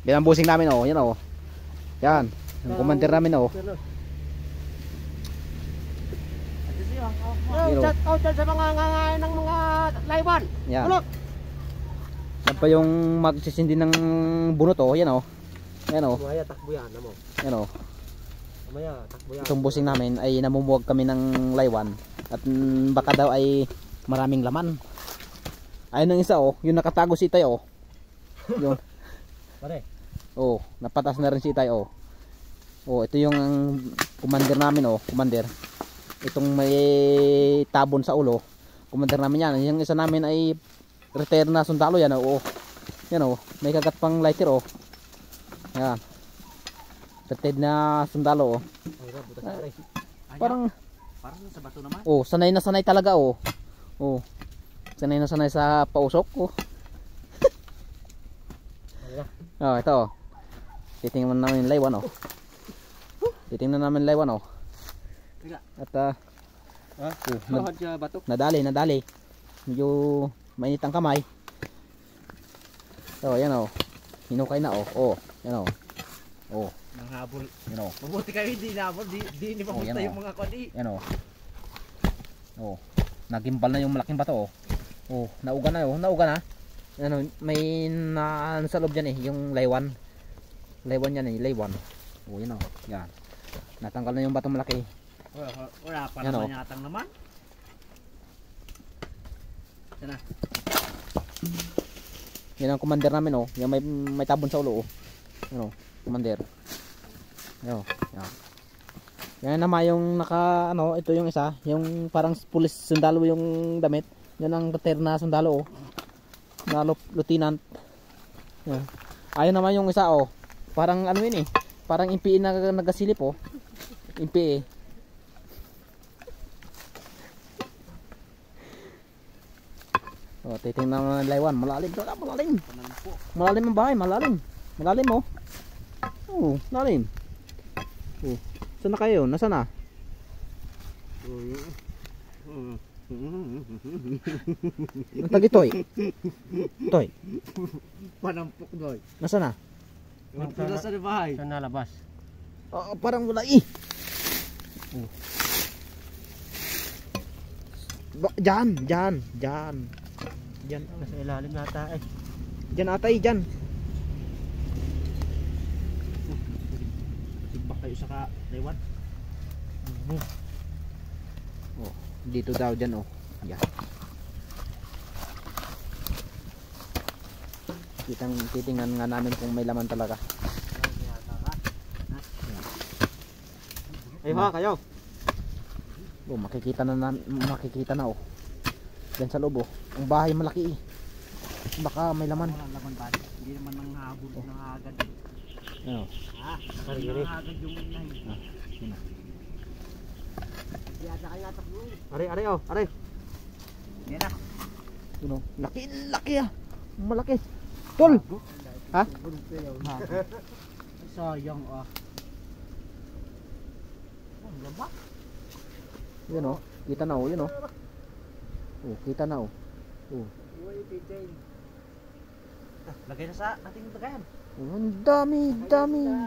Yan ang busing namin oh. Yan oh. Yan. Ang commander namin oh. Shout out sa mga ngangain ng mga laywan. Yan. Ulot. Yan pa yung magsisindi ng bunot oh. Yan oh. Yan oh. Mamaya takbo yan mo. Yan oh. Mamaya takbo yan. Itong busing namin ay namumuwag kami ng laywan. At baka daw ay maraming laman. Ayun ang isa oh. Yung nakatago si Itay oh. Yun. Pare. Oh. Napatas na rin si Itay oh. Oh. Ito yung commander namin oh. Commander. Itong may tabon sa ulo. Commander namin yan. Yung isa namin ay retired na sundalo yan oh. Yan oh. May kagat pang lighter oh. Yan. Retired na sundalo oh. Parang sa bato naman. oh, sanay na sanay talaga oh. Oh. Sanay na sanay sa pausok oh. Oh, ito oh. Titingnan namin laywan oh. Titingnan namin laywan oh. At nadali. Medyo mainit ang kamay. So, yan oh. Hinukay na oh. Oh, yan oh. Oh. Nanghabol. Yan oh. Mabuti kayo hindi nabol. Di mabusta yung mga kodi. Yan oh. Oh. Nagimbal na yung malaking bato oh. Oh, nauga na oh. Nauga na. Ano, may sa loob dyan eh, yung laywan. Laywan yan eh, laywan. Oh, yan oh. Yan. Natanggal na yung bato malaki. Wala pa yan naman oh. yatang naman. Yan na. Yan ang commander namin oh. Yung may tabon sa ulo oh. Yan oh, commander. Yan oh. Yan. Yan naman yung naka ano, ito yung isa, yung parang pulis sundalo yung damit. Yan ang retired na sundalo oh. Na lieutenant. Yan. Ayun naman yung isa oh. Parang ano yun eh. Parang impi na nagasilip oh. Impi eh. Oh, titingnan mo ng laywan, malalim talaga, malalim. Malalim ang bahay, malalim. Malalim oh. Oh, malalim. Oh. Saan na kayo? Nasaan na? Natagi Toy. Toy. Panampok doy. Nasaan na? Nasa sa bahay. Sa nalabas. Oh, parang wala eh. Oh. Diyan. Diyan. Nasa ilalim nata eh. Diyan ata eh, diyan. Tigbak kayo sa laywan. Oh, dito daw diyan oh. Yan. Titingnan nga namin kung may laman talaga. Ay ha kayo. Oh, makikita na oh. Diyan sa loob oh. Ang bahay malaki eh. Baka may laman. Hindi naman nang habol ng agad. Ano? Agad yung inahin. Yun na. Yata kayo natakbo. Are oh, are. Yan na. Yun oh. Laki ah. Malaki. Tol. Ha? Sayang ah. Ang laba. Yun oh. Kita na oh, yun oh. Oh, kita na oh. Oh. Lagay na sa ating lagayan. Oh, ang dami. Oh.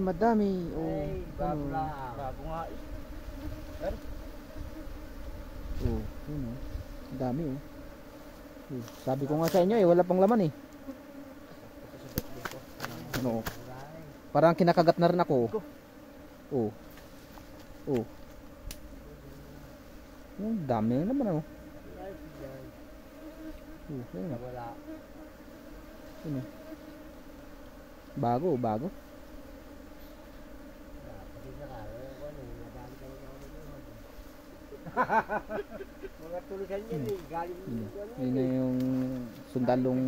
Madami. Oh. Bago nga eh. Oh, yun oh. Ang dami oh. Oh. Sabi ko nga sa inyo eh, wala pang laman eh. Ano oh. Parang kinakagat na rin ako oh. Oh. Oh. Ang dami na naman oh. Oh, yun oh. Yun oh. Bago. Mga tulisan yan eh. Galing Yun na yung sundalong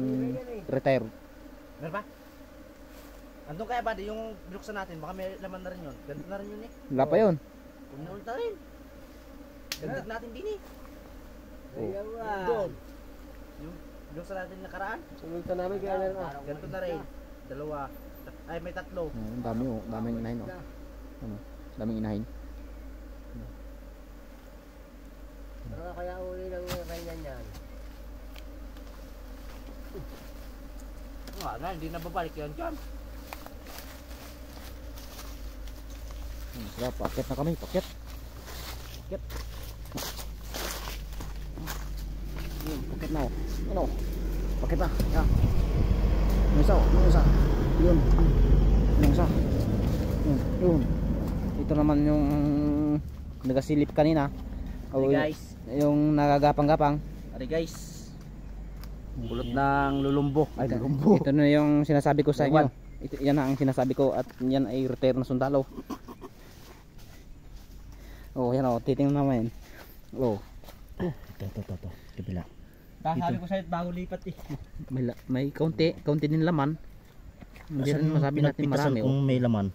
retire. meron ba? Andun kaya ba yung binuksan natin? Baka may laman na rin yun. Ganito na rin yun eh. Wala pa yun. Pumunta na rin. Ganito natin din eh. Oh. Doon. Yung binuksan natin nakaraan. Pumunta namin kaya na rin. Ganito na rin. Dalawa. Ay may tatlo. Oh, ang dami oh. Daming inahin oh. Ano? Daming inahin. Kaya uli ng ranyan yan. Wala na, hindi na babalik yan dyan. Sarap, paket na kami, paket. Paket. Paket na, oh. Ano? Paket na. Yan. Yung isa, yung isa. Yun. Yung isa. Yun. Ito naman yung nagasilip kanina. Ari guys. Yung nagagapang-gapang. Ari guys. Pulot ng lulumbo. Ay, lulumbo. Ito na yung sinasabi ko sa inyo. Ito, yan na ang sinasabi ko at yan ay retire na sundalo. Oh, yan oh, titingnan naman. Oh. Ito. Kabila. Sabi ko sa'yo bago lipat eh. May kaunti din laman. Hindi rin masabi natin marami. Kung may laman.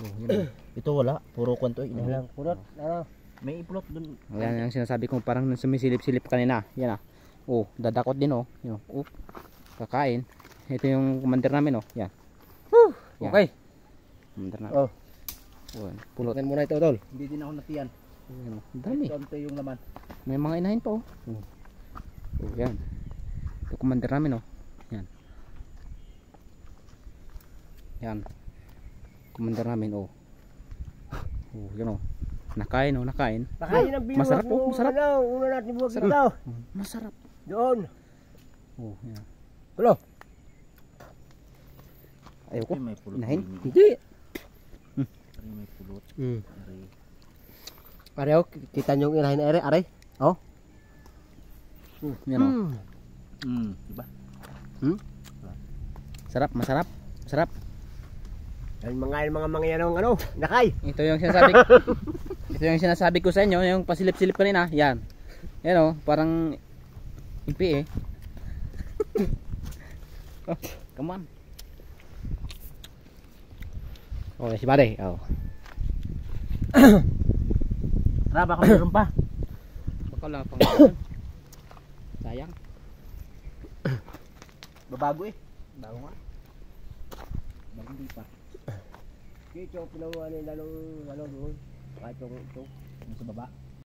Oh, yan. Ito wala, puro kwanto. Walang pulot. Ano? May ipulot dun. Yan ang sinasabi ko parang sumisilip-silip kanina. Yan ah. Oh, dadakot din oh. Yan. Oh. Kakain. Ito yung commander namin oh. Yan. Yan. Okay. Commander namin. Oh. Oh, pulot. Tingnan muna ito, Dol. Hindi din ako natiyan. Yan, oh. Dami. Ito yung laman. May mga inahin pa oh. Oh, yan. Ito commander namin oh. Yan. Yan. Commander namin oh. Oh, yan oh. Nakain oh, nakain. Nakain ang binuwag Masarap oh, masarap. Una natin buwag ito. Masarap. Doon. Oh, yan. Tulo. Ayoko. May pulot. Inahin. Hindi. Ari may pulot. Ari. Are oh, kita nyo yung inahin na are. Oh. Yan oh. Diba? Sarap, masarap. Masarap. Yan mga yan ang ano, nakay. Ito yung sinasabi ito yung sinasabi ko sa inyo, yung pasilip-silip kanina. Yan. Yan oh, parang impi eh. Oh, come on. Oh, si Bade. Oh. Tara, baka meron pa. Baka lang pang sayang. Babago eh. Bago nga. Bagong di pa. Dito, pinawa nila nung ano doon. Kahit ito, sa baba.